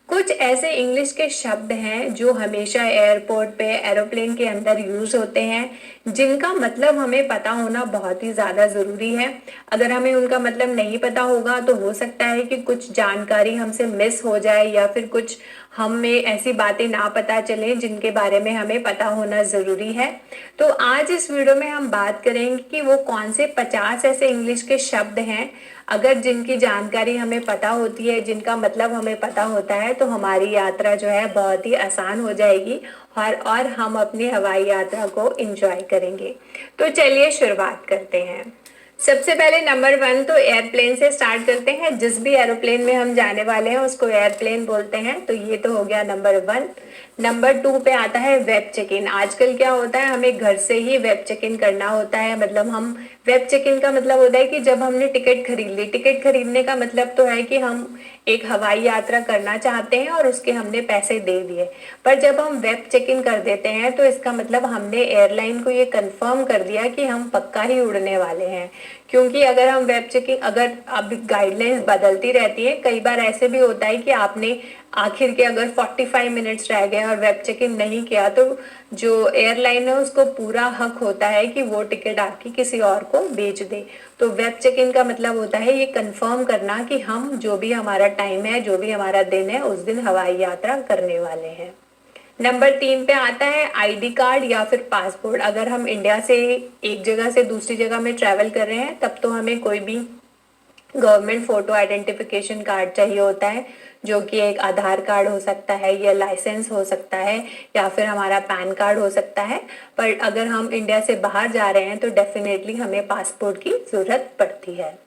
कुछ ऐसे इंग्लिश के शब्द हैं जो हमेशा एयरपोर्ट पे एरोप्लेन के अंदर यूज होते हैं, जिनका मतलब हमें पता होना बहुत ही ज्यादा जरूरी है। अगर हमें उनका मतलब नहीं पता होगा तो हो सकता है कि कुछ जानकारी हमसे मिस हो जाए या फिर कुछ हमें ऐसी बातें ना पता चले जिनके बारे में हमें पता होना जरूरी है। तो आज इस वीडियो में हम बात करेंगे कि वो कौन से 50 ऐसे इंग्लिश के शब्द हैं, अगर जिनकी जानकारी हमें पता होती है, जिनका मतलब हमें पता होता है, तो हमारी यात्रा जो है बहुत ही आसान हो जाएगी और हम अपनी हवाई यात्रा को एंजॉय करेंगे। तो चलिए शुरुआत करते हैं। सबसे पहले नंबर 1 तो एयरप्लेन से स्टार्ट करते हैं। जिस भी एरोप्लेन में हम जाने वाले हैं उसको एयरप्लेन बोलते हैं। तो ये तो हो गया नंबर 1। नंबर 2 पे आता है वेब चेक इन। आजकल क्या होता है, हमें घर से ही वेब चेक इन करना होता है। मतलब हम वेब चेक इन का मतलब होता है कि जब हमने टिकट खरीद ली, टिकट खरीदने का मतलब तो है कि हम एक हवाई यात्रा करना चाहते हैं और उसके हमने पैसे दे दिए। पर जब हम वेब चेक इन कर देते हैं तो इसका मतलब हमने एयरलाइन को ये कंफर्म कर दिया कि हम पक्का ही उड़ने वाले हैं। क्योंकि अगर हम वेब चेकिंग, अगर अब गाइडलाइंस बदलती रहती है, कई बार ऐसे भी होता है कि आपने आखिर के अगर 45 मिनट्स रह गए और वेब चेकिंग नहीं किया तो जो एयरलाइन है उसको पूरा हक होता है कि वो टिकट आपकी किसी और को बेच दे। तो वेब चेक इन का मतलब होता है ये कंफर्म करना कि हम जो भी हमारा टाइम है, जो भी हमारा दिन है, उस दिन हवाई यात्रा करने वाले हैं। नंबर 3 पे आता है आईडी कार्ड या फिर पासपोर्ट। अगर हम इंडिया से एक जगह से दूसरी जगह में ट्रैवल कर रहे हैं तब तो हमें कोई भी गवर्नमेंट फोटो आइडेंटिफिकेशन कार्ड चाहिए होता है, जो कि एक आधार कार्ड हो सकता है या लाइसेंस हो सकता है या फिर हमारा पैन कार्ड हो सकता है। पर अगर हम इंडिया से बाहर जा रहे हैं तो डेफिनेटली हमें पासपोर्ट की जरूरत पड़ती है।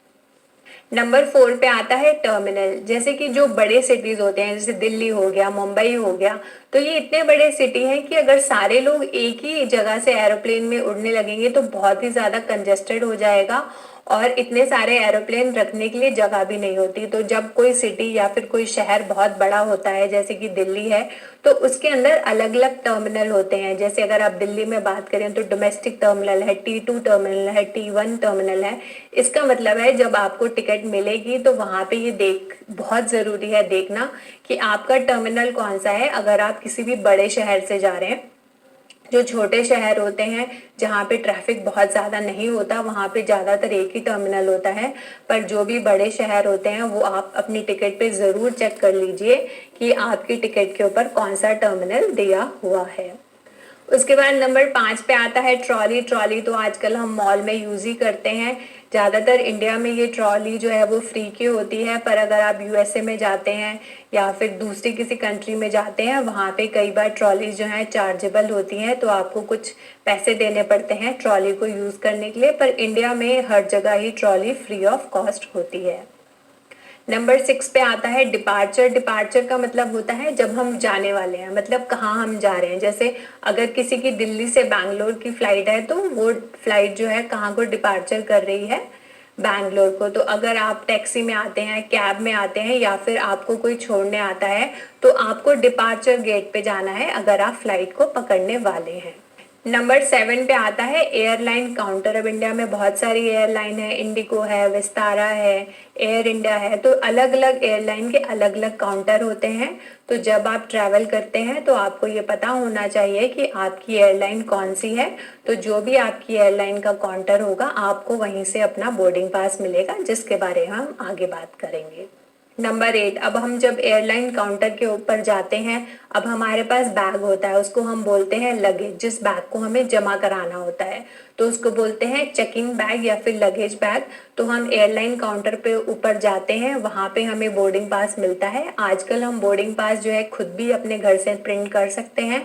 नंबर 4 पे आता है टर्मिनल। जैसे कि जो बड़े सिटीज होते हैं, जैसे दिल्ली हो गया, मुंबई हो गया, तो ये इतने बड़े सिटी हैं कि अगर सारे लोग एक ही जगह से एरोप्लेन में उड़ने लगेंगे तो बहुत ही ज्यादा कंजेस्टेड हो जाएगा और इतने सारे एरोप्लेन रखने के लिए जगह भी नहीं होती। तो जब कोई सिटी या फिर कोई शहर बहुत बड़ा होता है, जैसे कि दिल्ली है, तो उसके अंदर अलग अलग टर्मिनल होते हैं। जैसे अगर आप दिल्ली में बात करें तो डोमेस्टिक टर्मिनल है, T2 टर्मिनल है, T1 टर्मिनल है। इसका मतलब है जब आपको टिकट मिलेगी तो वहां पे ये देख बहुत जरूरी है देखना कि आपका टर्मिनल कौन सा है। अगर आप किसी भी बड़े शहर से जा रहे हैं, जो छोटे शहर होते हैं जहाँ पे ट्रैफिक बहुत ज़्यादा नहीं होता, वहाँ पे ज़्यादातर एक ही टर्मिनल होता है। पर जो भी बड़े शहर होते हैं वो आप अपनी टिकट पे ज़रूर चेक कर लीजिए कि आपकी टिकट के ऊपर कौन सा टर्मिनल दिया हुआ है। उसके बाद नंबर 5 पे आता है ट्रॉली। ट्रॉली तो आजकल हम मॉल में यूज ही करते हैं। ज़्यादातर इंडिया में ये ट्रॉली जो है वो फ्री की होती है, पर अगर आप यूएसए में जाते हैं या फिर दूसरी किसी कंट्री में जाते हैं, वहाँ पे कई बार ट्रॉली जो है चार्जेबल होती हैं, तो आपको कुछ पैसे देने पड़ते हैं ट्रॉली को यूज़ करने के लिए। पर इंडिया में हर जगह ही ट्रॉली फ्री ऑफ कॉस्ट होती है। नंबर 6 पे आता है डिपार्चर। डिपार्चर का मतलब होता है जब हम जाने वाले हैं, मतलब कहाँ हम जा रहे हैं। जैसे अगर किसी की दिल्ली से बैंगलोर की फ्लाइट है तो वो फ्लाइट जो है कहाँ को डिपार्चर कर रही है, बैंगलोर को। तो अगर आप टैक्सी में आते हैं, कैब में आते हैं या फिर आपको कोई छोड़ने आता है तो आपको डिपार्चर गेट पे जाना है अगर आप फ्लाइट को पकड़ने वाले हैं। नंबर 7 पे आता है एयरलाइन काउंटर। अब इंडिया में बहुत सारी एयरलाइन है, इंडिगो है, विस्तारा है, एयर इंडिया है। तो अलग अलग एयरलाइन के अलग अलग काउंटर होते हैं। तो जब आप ट्रैवल करते हैं तो आपको ये पता होना चाहिए कि आपकी एयरलाइन कौन सी है। तो जो भी आपकी एयरलाइन का काउंटर होगा आपको वहीं से अपना बोर्डिंग पास मिलेगा, जिसके बारे में हम आगे बात करेंगे। नंबर 8, अब हम जब एयरलाइन काउंटर के ऊपर जाते हैं, अब हमारे पास बैग होता है, उसको हम बोलते हैं लगेज। जिस बैग को हमें जमा कराना होता है तो उसको बोलते हैं चेकिंग बैग या फिर लगेज बैग। तो हम एयरलाइन काउंटर पे ऊपर जाते हैं, वहां पे हमें बोर्डिंग पास मिलता है। आजकल हम बोर्डिंग पास जो है खुद भी अपने घर से प्रिंट कर सकते हैं,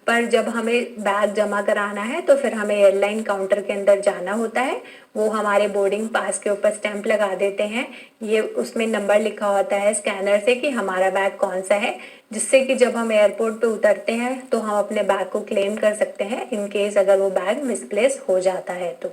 पर जब हमें बैग जमा कराना है तो फिर हमें एयरलाइन काउंटर के अंदर जाना होता है। वो हमारे बोर्डिंग पास के ऊपर स्टैंप लगा देते हैं, ये उसमें नंबर लिखा होता है स्कैनर से कि हमारा बैग कौन सा है, जिससे कि जब हम एयरपोर्ट पे उतरते हैं तो हम अपने बैग को क्लेम कर सकते हैं इन केस अगर वो बैग मिसप्लेस हो जाता है तो।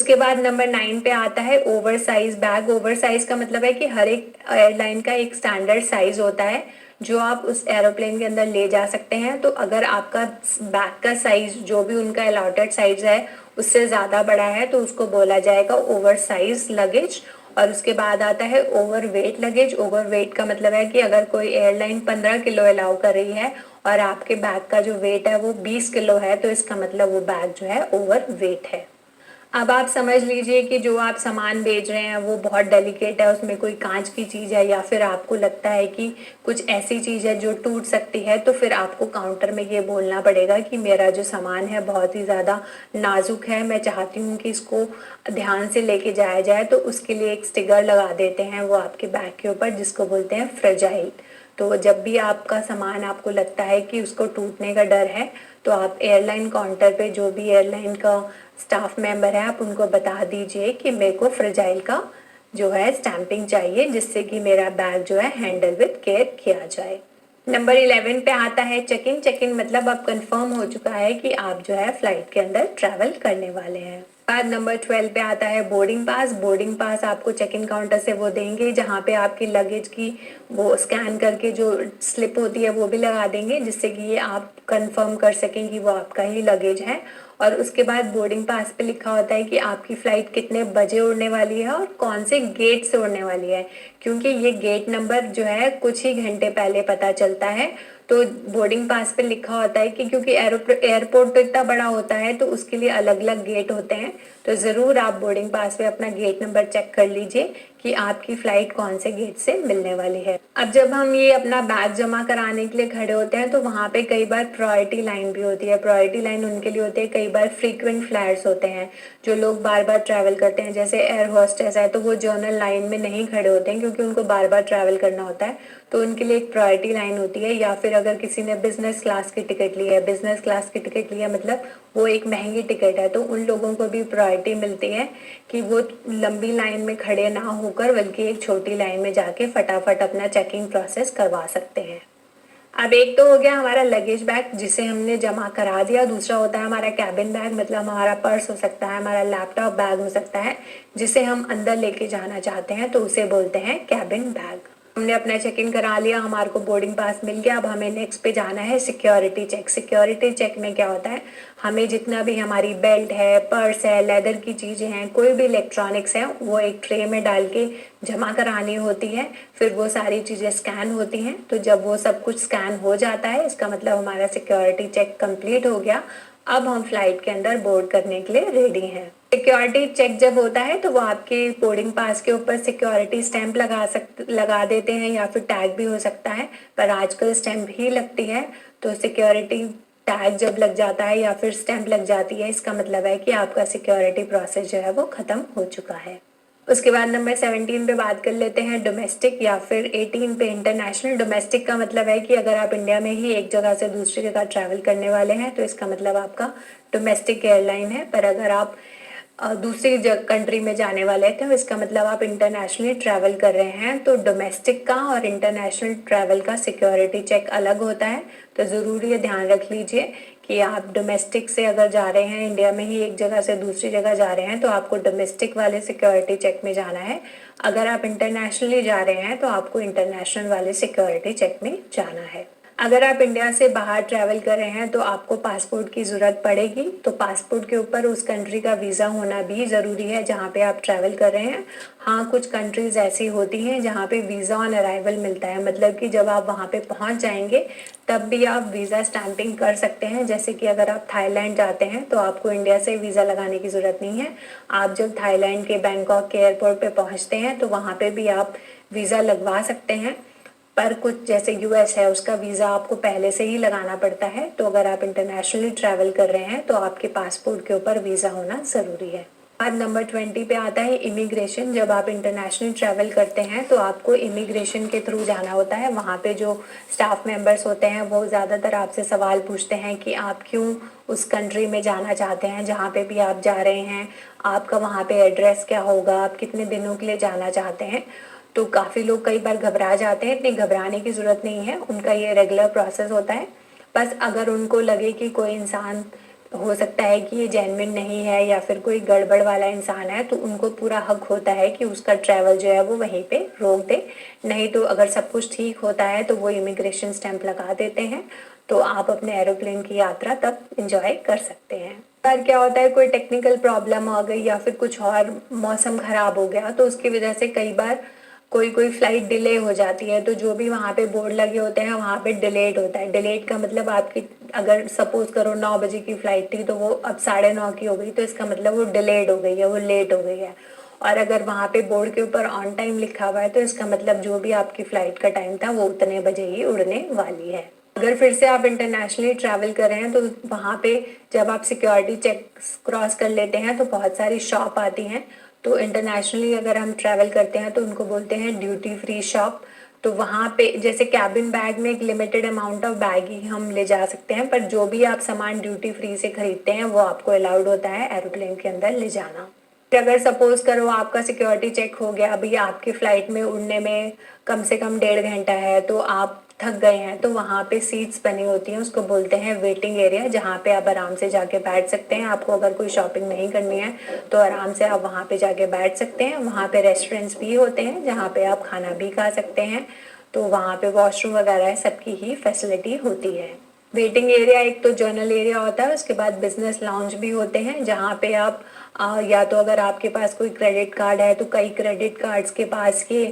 उसके बाद नंबर 9 पे आता है over size bag. Over size का मतलब है कि हर एक एयरलाइन का एक स्टैंडर्ड साइज होता है जो आप उस एरोप्लेन के अंदर ले जा सकते हैं। तो अगर आपका बैग का साइज जो भी उनका अलॉटेड साइज है उससे ज़्यादा बड़ा है तो उसको बोला जाएगा ओवर साइज लगेज। और उसके बाद आता है ओवरवेट लगेज। ओवरवेट का मतलब है कि अगर कोई एयरलाइन 15 किलो अलाउ कर रही है और आपके बैग का जो वेट है वो 20 किलो है, तो इसका मतलब वो बैग जो है ओवरवेट है। अब आप समझ लीजिए कि जो आप सामान बेच रहे हैं वो बहुत डेलिकेट है, उसमें कोई कांच की चीज़ है या फिर आपको लगता है कि कुछ ऐसी चीज़ है जो टूट सकती है, तो फिर आपको काउंटर में ये बोलना पड़ेगा कि मेरा जो सामान है बहुत ही ज़्यादा नाजुक है, मैं चाहती हूँ कि इसको ध्यान से लेके जाया जाए। तो उसके लिए एक स्टिकर लगा देते हैं वो आपके बैग के ऊपर, जिसको बोलते हैं फ्रेजाइल। तो जब भी आपका सामान आपको लगता है कि उसको टूटने का डर है, तो आप एयरलाइन काउंटर पे जो भी एयरलाइन का स्टाफ मेंबर है आप उनको बता दीजिए कि मेरे को फ्रेजाइल का जो है स्टैंपिंग चाहिए, जिससे कि मेरा बैग जो है हैंडल विद केयर किया जाए। नंबर 11 पे आता है चेक इन। चेक इन मतलब अब कंफर्म हो चुका है कि आप जो है फ्लाइट के अंदर ट्रैवल करने वाले हैं। बाद नंबर 12 पे आता है बोर्डिंग पास। बोर्डिंग पास आपको चेक इन काउंटर से वो देंगे, जहाँ पे आपकी लगेज की वो स्कैन करके जो स्लिप होती है वो भी लगा देंगे, जिससे कि ये आप कंफर्म कर सकें कि वो आपका ही लगेज है। और उसके बाद बोर्डिंग पास पे लिखा होता है कि आपकी फ़्लाइट कितने बजे उड़ने वाली है और कौन से गेट से उड़ने वाली है, क्योंकि ये गेट नंबर जो है कुछ ही घंटे पहले पता चलता है। तो बोर्डिंग पास पे लिखा होता है कि क्योंकि एयरपोर्ट तो इतना बड़ा होता है तो उसके लिए अलग अलग गेट होते हैं, तो ज़रूर आप बोर्डिंग पास पे अपना गेट नंबर चेक कर लीजिए कि आपकी फ़्लाइट कौन से गेट से मिलने वाली है। अब जब हम ये अपना बैग जमा कराने के लिए खड़े होते हैं तो वहाँ पे कई बार प्रायोरिटी लाइन भी होती है। प्रायोरिटी लाइन उनके लिए होती है, कई बार फ्रीक्वेंट फ्लायर्स होते हैं जो लोग बार बार ट्रैवल करते हैं, जैसे एयर होस्टेस है तो वो जर्नल लाइन में नहीं खड़े होते हैं क्योंकि उनको बार बार ट्रैवल करना होता है, तो उनके लिए एक प्रायोरिटी लाइन होती है। या फिर अगर किसी ने बिजनेस क्लास की टिकट ली है, बिजनेस क्लास की टिकट लिया मतलब वो एक महंगी टिकट है, तो उन लोगों को भी प्रायोरिटी मिलती है कि वो लंबी लाइन में खड़े ना होकर बल्कि एक छोटी लाइन में जाके फटाफट अपना चेकिंग प्रोसेस करवा सकते हैं। अब एक तो हो गया हमारा लगेज बैग जिसे हमने जमा करा दिया, दूसरा होता है हमारा कैबिन बैग, मतलब हमारा पर्स हो सकता है, हमारा लैपटॉप बैग हो सकता है, जिसे हम अंदर लेके जाना चाहते हैं तो उसे बोलते हैं कैबिन बैग। हमने अपना चेक इन करा लिया, हमारे को बोर्डिंग पास मिल गया। अब हमें नेक्स्ट पे जाना है सिक्योरिटी चेक। सिक्योरिटी चेक में क्या होता है, हमें जितना भी हमारी बेल्ट है, पर्स है, लेदर की चीज़ें हैं, कोई भी इलेक्ट्रॉनिक्स है वो एक ट्रे में डाल के जमा करानी होती है। फिर वो सारी चीज़ें स्कैन होती हैं, तो जब वो सब कुछ स्कैन हो जाता है इसका मतलब हमारा सिक्योरिटी चेक कंप्लीट हो गया। अब हम फ्लाइट के अंदर बोर्ड करने के लिए रेडी हैं। सिक्योरिटी चेक जब होता है तो वो आपके बोर्डिंग पास के ऊपर सिक्योरिटी स्टैंप लगा देते हैं या फिर टैग भी हो सकता है, पर आजकल स्टैंप ही लगती है। तो सिक्योरिटी टैग जब लग जाता है या फिर स्टैंप लग जाती है इसका मतलब है कि आपका सिक्योरिटी प्रोसेस जो है वो ख़त्म हो चुका है। उसके बाद नंबर 17 पे बात कर लेते हैं डोमेस्टिक या फिर 18 पे इंटरनेशनल। डोमेस्टिक का मतलब है कि अगर आप इंडिया में ही एक जगह से दूसरी जगह ट्रैवल करने वाले हैं तो इसका मतलब आपका डोमेस्टिक एयरलाइन है। पर अगर आप दूसरी कंट्री में जाने वाले थे तो इसका मतलब आप इंटरनेशनली ट्रैवल कर रहे हैं। तो डोमेस्टिक का और इंटरनेशनल ट्रैवल का सिक्योरिटी चेक अलग होता है, तो ज़रूर ये ध्यान रख लीजिए कि आप डोमेस्टिक से अगर जा रहे हैं, इंडिया में ही एक जगह से दूसरी जगह जा रहे हैं तो आपको डोमेस्टिक वाले सिक्योरिटी चेक में जाना है। अगर आप इंटरनेशनली जा रहे हैं तो आपको इंटरनेशनल वाले सिक्योरिटी चेक में जाना है। अगर आप इंडिया से बाहर ट्रैवल कर रहे हैं तो आपको पासपोर्ट की ज़रूरत पड़ेगी, तो पासपोर्ट के ऊपर उस कंट्री का वीज़ा होना भी ज़रूरी है जहाँ पे आप ट्रैवल कर रहे हैं। हाँ, कुछ कंट्रीज़ ऐसी होती हैं जहाँ पे वीज़ा ऑन अराइवल मिलता है, मतलब कि जब आप वहाँ पे पहुँच जाएंगे तब भी आप वीज़ा स्टैंपिंग कर सकते हैं। जैसे कि अगर आप थाईलैंड जाते हैं तो आपको इंडिया से वीज़ा लगाने की ज़रूरत नहीं है। आप जब थाईलैंड के बैंकॉक के एयरपोर्ट पे पहुँचते हैं तो वहाँ पे भी आप वीज़ा लगवा सकते हैं। पर कुछ जैसे यूएस है उसका वीज़ा आपको पहले से ही लगाना पड़ता है, तो अगर आप इंटरनेशनली ट्रैवल कर रहे हैं तो आपके पासपोर्ट के ऊपर वीज़ा होना ज़रूरी है। बाद नंबर 20 पे आता है इमिग्रेशन। जब आप इंटरनेशनल ट्रैवल करते हैं तो आपको इमिग्रेशन के थ्रू जाना होता है। वहाँ पे जो स्टाफ मेंबर्स होते हैं वो ज़्यादातर आपसे सवाल पूछते हैं कि आप क्यों उस कंट्री में जाना चाहते हैं, जहाँ पे भी आप जा रहे हैं आपका वहाँ पे एड्रेस क्या होगा, आप कितने दिनों के लिए जाना चाहते हैं। तो काफ़ी लोग कई बार घबरा जाते हैं, इतनी घबराने की ज़रूरत नहीं है, उनका ये रेगुलर प्रोसेस होता है। बस अगर उनको लगे कि कोई इंसान हो सकता है कि ये जेन्युइन नहीं है या फिर कोई गड़बड़ वाला इंसान है तो उनको पूरा हक होता है कि उसका ट्रैवल जो है वो वहीं पे रोक दे। नहीं तो अगर सब कुछ ठीक होता है तो वो इमिग्रेशन स्टैंप लगा देते हैं, तो आप अपने एरोप्लेन की यात्रा तब इंजॉय कर सकते हैं। बार क्या होता है, कोई टेक्निकल प्रॉब्लम आ गई या फिर कुछ और मौसम खराब हो गया, तो उसकी वजह से कई बार कोई कोई फ्लाइट डिले हो जाती है। तो जो भी वहाँ पे बोर्ड लगे होते हैं वहाँ पे डिलेड होता है। डिलेड का मतलब आपकी, अगर सपोज करो 9 बजे की फ्लाइट थी तो वो अब 9:30 की हो गई, तो इसका मतलब वो डिलेड हो गई है, वो लेट हो गई है। और अगर वहाँ पे बोर्ड के ऊपर ऑन टाइम लिखा हुआ है तो इसका मतलब जो भी आपकी फ्लाइट का टाइम था वो उतने बजे ही उड़ने वाली है। अगर फिर से आप इंटरनेशनली ट्रैवल कर रहे हैं तो वहाँ पे जब आप सिक्योरिटी चेक क्रॉस कर लेते हैं तो बहुत सारी शॉप आती हैं। तो इंटरनेशनली अगर हम ट्रैवल करते हैं तो उनको बोलते हैं ड्यूटी फ्री शॉप। तो वहाँ पे जैसे कैबिन बैग में एक लिमिटेड अमाउंट ऑफ बैग ही हम ले जा सकते हैं, पर जो भी आप सामान ड्यूटी फ्री से खरीदते हैं वो आपको अलाउड होता है एरोप्लेन के अंदर ले जाना। अगर सपोज करो आपका सिक्योरिटी चेक हो गया, अभी आपकी फ्लाइट में उड़ने में कम से कम 1.5 घंटा है, तो आप थक गए हैं, तो वहाँ पे सीट्स बनी होती हैं, उसको बोलते हैं वेटिंग एरिया, जहाँ पे आप आराम से जाके बैठ सकते हैं। आपको अगर कोई शॉपिंग नहीं करनी है तो आराम से आप वहाँ पे जाके बैठ सकते हैं। वहाँ पे रेस्टोरेंट्स भी होते हैं जहाँ पे आप खाना भी खा सकते हैं। तो वहाँ पे वॉशरूम वगैरह सबकी ही फैसिलिटी होती है। वेटिंग एरिया एक तो जर्नल एरिया होता है, उसके बाद बिजनेस लाउंज भी होते हैं जहाँ पे आप या तो अगर आपके पास कोई क्रेडिट कार्ड है तो कई क्रेडिट कार्ड्स के पास ये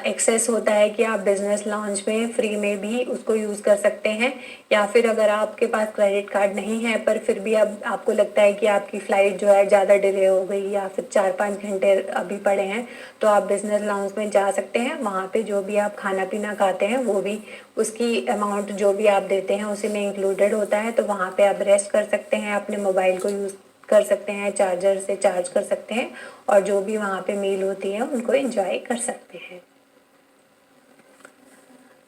एक्सेस होता है कि आप बिजनेस लाउंज में फ्री में भी उसको यूज़ कर सकते हैं। या फिर अगर आपके पास क्रेडिट कार्ड नहीं है पर फिर भी अब आपको लगता है कि आपकी फ़्लाइट जो है ज़्यादा डिले हो गई या फिर 4-5 घंटे अभी पड़े हैं, तो आप बिजनेस लाउंज में जा सकते हैं। वहाँ पे जो भी आप खाना पीना खाते हैं वो भी उसकी अमाउंट जो भी आप देते हैं उसी में इंक्लूडेड होता है। तो वहाँ पे आप रेस्ट कर सकते हैं, अपने मोबाइल को यूज़ कर सकते हैं, चार्जर से चार्ज कर सकते हैं और जो भी वहाँ पे मील होती है उनको एंजॉय कर सकते हैं।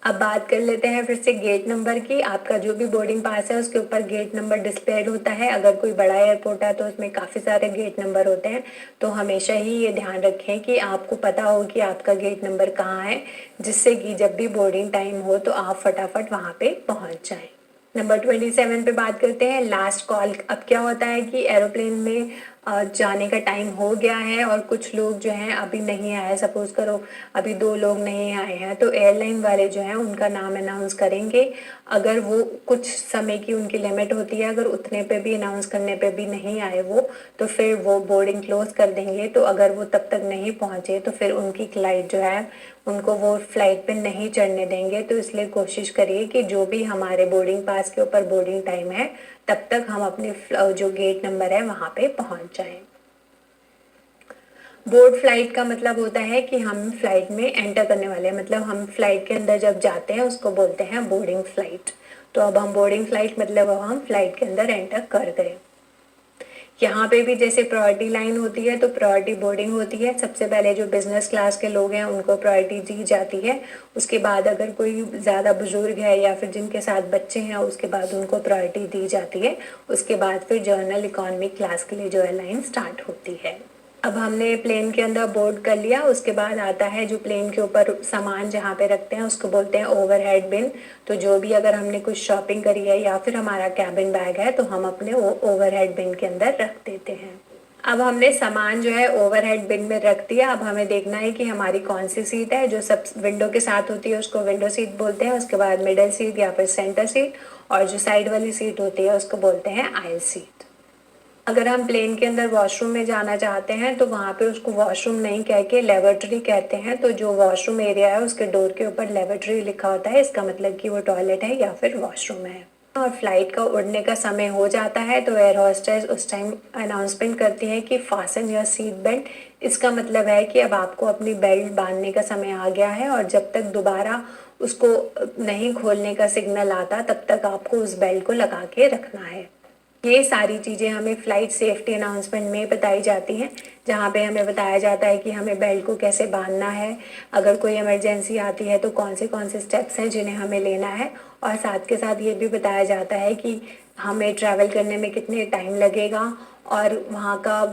अब बात कर लेते हैं फिर से गेट नंबर की। आपका जो भी बोर्डिंग पास है उसके ऊपर गेट नंबर डिस्प्लेड होता है। अगर कोई बड़ा एयरपोर्ट है तो उसमें काफ़ी सारे गेट नंबर होते हैं, तो हमेशा ही ये ध्यान रखें कि आपको पता हो कि आपका गेट नंबर कहाँ है, जिससे कि जब भी बोर्डिंग टाइम हो तो आप फटाफट वहाँ पे पहुँच जाएं। नंबर 27 पे बात करते हैं, लास्ट कॉल। अब क्या होता है कि एरोप्लेन में जाने का टाइम हो गया है और कुछ लोग जो हैं अभी नहीं आए, सपोज करो अभी 2 लोग नहीं आए हैं, तो एयरलाइन वाले जो हैं उनका नाम अनाउंस करेंगे। अगर वो कुछ समय की उनकी लिमिट होती है, अगर उतने पे भी अनाउंस करने पे भी नहीं आए वो, तो फिर वो बोर्डिंग क्लोज कर देंगे। तो अगर वो तब तक नहीं पहुँचे तो फिर उनकी फ्लाइट जो है उनको वो फ्लाइट पे नहीं चढ़ने देंगे। तो इसलिए कोशिश करिए कि जो भी हमारे बोर्डिंग पास के ऊपर बोर्डिंग टाइम है तब तक हम अपने जो गेट नंबर है वहाँ पे पहुँच जाएं। बोर्ड फ्लाइट का मतलब होता है कि हम फ्लाइट में एंटर करने वाले हैं, मतलब हम फ्लाइट के अंदर जब जाते हैं उसको बोलते हैं बोर्डिंग फ्लाइट। तो अब हम बोर्डिंग फ्लाइट मतलब अब हम फ्लाइट के अंदर एंटर कर गए। यहाँ पे भी जैसे प्रायोरिटी लाइन होती है तो प्रायोरिटी बोर्डिंग होती है। सबसे पहले जो बिजनेस क्लास के लोग हैं उनको प्रायोरिटी दी जाती है। उसके बाद अगर कोई ज़्यादा बुजुर्ग है या फिर जिनके साथ बच्चे हैं उसके बाद उनको प्रायोरिटी दी जाती है। उसके बाद फिर जर्नल इकोनॉमी क्लास के लिए जो है लाइन स्टार्ट होती है। अब हमने प्लेन के अंदर बोर्ड कर लिया, उसके बाद आता है जो प्लेन के ऊपर सामान जहाँ पे रखते हैं उसको बोलते हैं ओवरहेड बिन। तो जो भी अगर हमने कुछ शॉपिंग करी है या फिर हमारा कैबिन बैग है तो हम अपने वो ओवरहेड बिन के अंदर रख देते हैं। अब हमने सामान जो है ओवरहेड बिन में रख दिया। अब हमें देखना है कि हमारी कौन सी सीट है। जो सब विंडो के साथ होती है उसको विंडो सीट बोलते हैं, उसके बाद मिडल सीट या फिर सेंटर सीट, और जो साइड वाली सीट होती है उसको बोलते हैं आयल सीट। अगर हम प्लेन के अंदर वॉशरूम में जाना चाहते हैं तो वहाँ पे उसको वॉशरूम नहीं कह के लेबोरेटरी कहते हैं। तो जो वॉशरूम एरिया है उसके डोर के ऊपर लेबोरेटरी लिखा होता है, इसका मतलब कि वो टॉयलेट है या फिर वॉशरूम है। और फ्लाइट का उड़ने का समय हो जाता है तो एयर होस्टेस उस टाइम अनाउंसमेंट करती है कि फासन योर सीट बेल्ट। इसका मतलब है कि अब आपको अपनी बेल्ट बांधने का समय आ गया है और जब तक दोबारा उसको नहीं खोलने का सिग्नल आता तब तक आपको उस बेल्ट को लगा के रखना है। ये सारी चीज़ें हमें फ़्लाइट सेफ्टी अनाउंसमेंट में बताई जाती हैं, जहाँ पे हमें बताया जाता है कि हमें बेल्ट को कैसे बांधना है, अगर कोई इमरजेंसी आती है तो कौन से स्टेप्स हैं जिन्हें हमें लेना है, और साथ के साथ ये भी बताया जाता है कि हमें ट्रैवल करने में कितने टाइम लगेगा और वहाँ का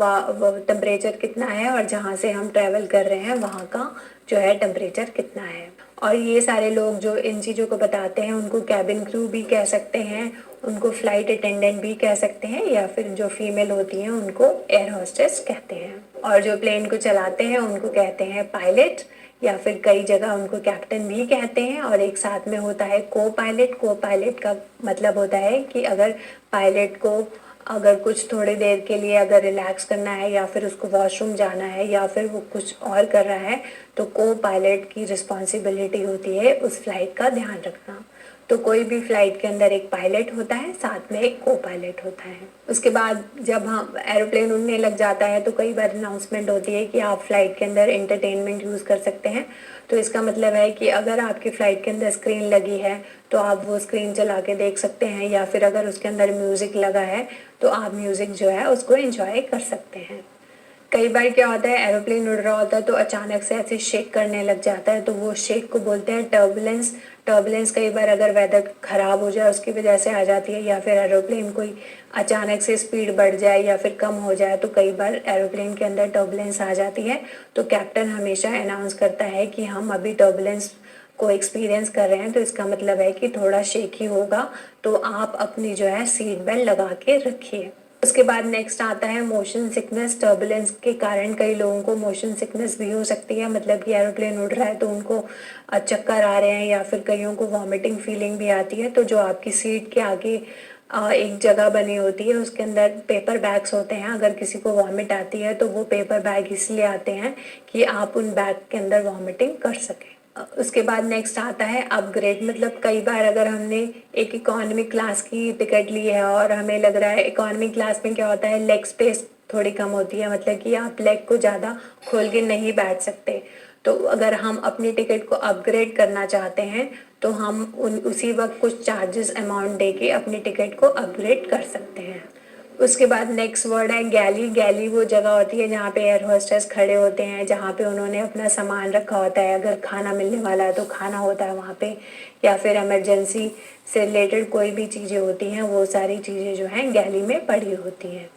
टेम्परेचर कितना है और जहाँ से हम ट्रैवल कर रहे हैं वहाँ का जो है टेम्परेचर कितना है। और ये सारे लोग जो इन चीज़ों को बताते हैं उनको कैबिन क्रू भी कह सकते हैं, उनको फ्लाइट अटेंडेंट भी कह सकते हैं, या फिर जो फीमेल होती हैं उनको एयर होस्टेस कहते हैं। और जो प्लेन को चलाते हैं उनको कहते हैं पायलट, या फिर कई जगह उनको कैप्टन भी कहते हैं। और एक साथ में होता है को पायलट। को पायलट का मतलब होता है कि अगर पायलट को अगर कुछ थोड़ी देर के लिए अगर रिलैक्स करना है या फिर उसको वॉशरूम जाना है या फिर वो कुछ और कर रहा है, तो को पायलट की रिस्पॉन्सिबिलिटी होती है उस फ्लाइट का ध्यान रखना। तो कोई भी फ्लाइट के अंदर एक पायलट होता है, साथ में एक को पायलट होता है। उसके बाद जब हम एरोप्लेन उड़ने लग जाता है तो कई बार अनाउंसमेंट होती है कि आप फ्लाइट के अंदर एंटरटेनमेंट यूज़ कर सकते हैं। तो इसका मतलब है कि अगर आपकी फ़्लाइट के अंदर स्क्रीन लगी है तो आप वो स्क्रीन चला के देख सकते हैं, या फिर अगर उसके अंदर म्यूज़िक लगा है तो आप म्यूज़िक जो है उसको एंजॉय कर सकते हैं। कई बार क्या होता है, एरोप्लेन उड़ रहा होता है तो अचानक से ऐसे शेक करने लग जाता है, तो वो शेक को बोलते हैं टर्बुलेंस। टर्बुलेंस कई बार अगर वेदर ख़राब हो जाए उसकी वजह से आ जाती है, या फिर एरोप्लेन कोई अचानक से स्पीड बढ़ जाए या फिर कम हो जाए तो कई बार एरोप्लेन के अंदर टर्बुलेंस आ जाती है। तो कैप्टन हमेशा अनाउंस करता है कि हम अभी टर्बुलेंस को एक्सपीरियंस कर रहे हैं, तो इसका मतलब है कि थोड़ा शेक ही होगा, तो आप अपनी जो है सीट बेल्ट लगा के रखिए। उसके बाद नेक्स्ट आता है मोशन सिकनेस। टर्बुलेंस के कारण कई लोगों को मोशन सिकनेस भी हो सकती है, मतलब कि एरोप्लेन उड़ रहा है तो उनको चक्कर आ रहे हैं या फिर कईयों को वॉमिटिंग फीलिंग भी आती है। तो जो आपकी सीट के आगे एक जगह बनी होती है उसके अंदर पेपर बैग्स होते हैं, अगर किसी को वॉमिट आती है तो वो पेपर बैग इसलिए आते हैं कि आप उन बैग के अंदर वॉमिटिंग कर सकें। उसके बाद नेक्स्ट आता है अपग्रेड। मतलब कई बार अगर हमने एक इकोनॉमी क्लास की टिकट ली है और हमें लग रहा है इकोनॉमी क्लास में क्या होता है, लेग स्पेस थोड़ी कम होती है, मतलब कि आप लेग को ज़्यादा खोल के नहीं बैठ सकते। तो अगर हम अपनी टिकट को अपग्रेड करना चाहते हैं तो हम उसी वक्त कुछ चार्जेस अमाउंट दे के अपनी टिकट को अपग्रेड कर सकते हैं। उसके बाद नेक्स्ट वर्ड है गैली। गैली वो जगह होती है जहाँ पे एयर होस्टेस खड़े होते हैं, जहाँ पे उन्होंने अपना सामान रखा होता है। अगर खाना मिलने वाला है तो खाना होता है वहाँ पे, या फिर इमरजेंसी से रिलेटेड कोई भी चीज़ें होती हैं, वो सारी चीज़ें जो हैं गैली में पड़ी होती हैं।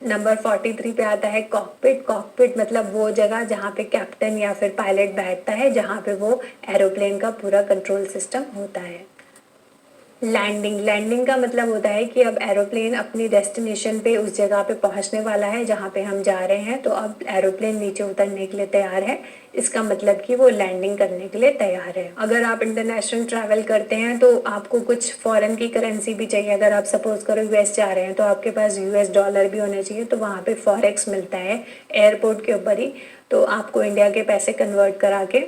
नंबर 43 पे आता है कॉकपिट। कॉकपिट मतलब वो जगह जहाँ पे कैप्टन या फिर पायलट बैठता है, जहाँ पे वो एरोप्लेन का पूरा कंट्रोल सिस्टम होता है। लैंडिंग। लैंडिंग का मतलब होता है कि अब एरोप्लेन अपनी डेस्टिनेशन पे उस जगह पे पहुंचने वाला है जहाँ पे हम जा रहे हैं, तो अब एरोप्लेन नीचे उतरने के लिए तैयार है। इसका मतलब कि वो लैंडिंग करने के लिए तैयार है। अगर आप इंटरनेशनल ट्रैवल करते हैं तो आपको कुछ फॉरेन की करेंसी भी चाहिए। अगर आप सपोज करो यूएस जा रहे हैं तो आपके पास यूएस डॉलर भी होने चाहिए, तो वहाँ पे फॉरेक्स मिलता है एयरपोर्ट के ऊपर ही। तो आपको इंडिया के पैसे कन्वर्ट करा के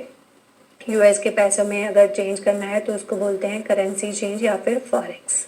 यूएस के पैसों में अगर चेंज करना है तो उसको बोलते हैं करेंसी चेंज या फिर फॉरेक्स।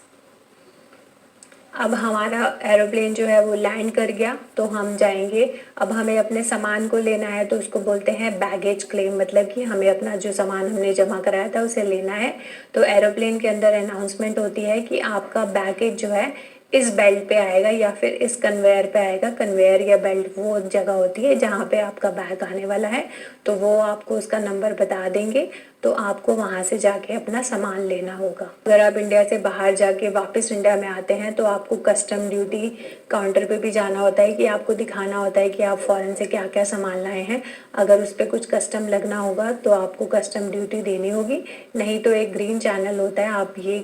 अब हमारा एरोप्लेन जो है वो लैंड कर गया तो हम जाएंगे। अब हमें अपने सामान को लेना है तो उसको बोलते हैं बैगेज क्लेम, मतलब कि हमें अपना जो सामान हमने जमा कराया था उसे लेना है। तो एरोप्लेन के अंदर अनाउंसमेंट होती है कि आपका बैगेज जो है इस बेल्ट पे आएगा या फिर इस कन्वेयर पे आएगा। कन्वेयर या बेल्ट वो जगह होती है जहाँ पे आपका बैग आने वाला है, तो वो आपको उसका नंबर बता देंगे, तो आपको वहाँ से जाके अपना सामान लेना होगा। अगर आप इंडिया से बाहर जाके वापस इंडिया में आते हैं तो आपको कस्टम ड्यूटी काउंटर पे भी जाना होता है कि आपको दिखाना होता है कि आप फॉरेन से क्या क्या सामान लाए हैं। अगर उस पर कुछ कस्टम लगना होगा तो आपको कस्टम ड्यूटी देनी होगी, नहीं तो एक ग्रीन चैनल होता है, आप ये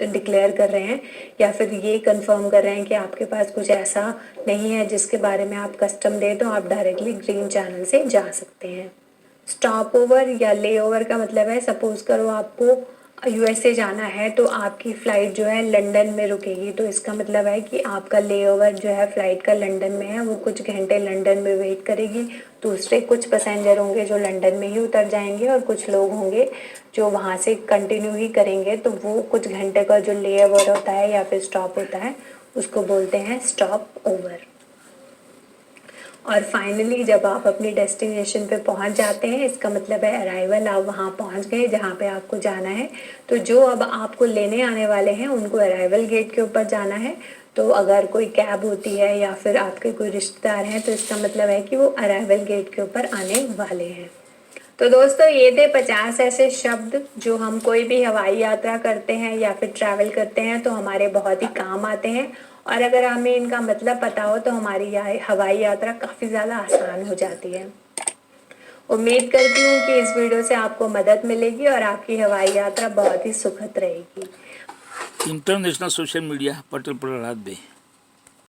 डिक्लेयर कर रहे हैं या फिर ये कंफर्म कर रहे हैं कि आपके पास कुछ ऐसा नहीं है जिसके बारे में आप कस्टम दें, तो आप डायरेक्टली ग्रीन चैनल से जा सकते हैं। स्टॉप ओवर या ले ओवर का मतलब है, सपोज करो आपको यूएसए जाना है तो आपकी फ़्लाइट जो है लंदन में रुकेगी, तो इसका मतलब है कि आपका ले ओवर जो है फ़्लाइट का लंदन में है, वो कुछ घंटे लंदन में वेट करेगी। दूसरे कुछ पैसेंजर होंगे जो लंदन में ही उतर जाएंगे और कुछ लोग होंगे जो वहाँ से कंटिन्यू ही करेंगे, तो वो कुछ घंटे का जो ले ओवर होता है या फिर स्टॉप होता है उसको बोलते हैं स्टॉप ओवर। और फाइनली जब आप अपनी डेस्टिनेशन पे पहुंच जाते हैं, इसका मतलब है अराइवल, आप वहां पहुंच गए जहां पे आपको जाना है। तो जो अब आपको लेने आने वाले हैं उनको अराइवल गेट के ऊपर जाना है। तो अगर कोई कैब होती है या फिर आपके कोई रिश्तेदार हैं तो इसका मतलब है कि वो अराइवल गेट के ऊपर आने वाले हैं। तो दोस्तों ये थे 50 ऐसे शब्द जो हम कोई भी हवाई यात्रा करते हैं या फिर ट्रैवल करते हैं तो हमारे बहुत ही काम आते हैं, और अगर हमें इनका मतलब पता हो तो हमारी हवाई यात्रा काफ़ी ज़्यादा आसान हो जाती है। उम्मीद करती हूँ कि इस वीडियो से आपको मदद मिलेगी और आपकी हवाई यात्रा बहुत ही सुखद रहेगी। International social media Patel Prahlad बे।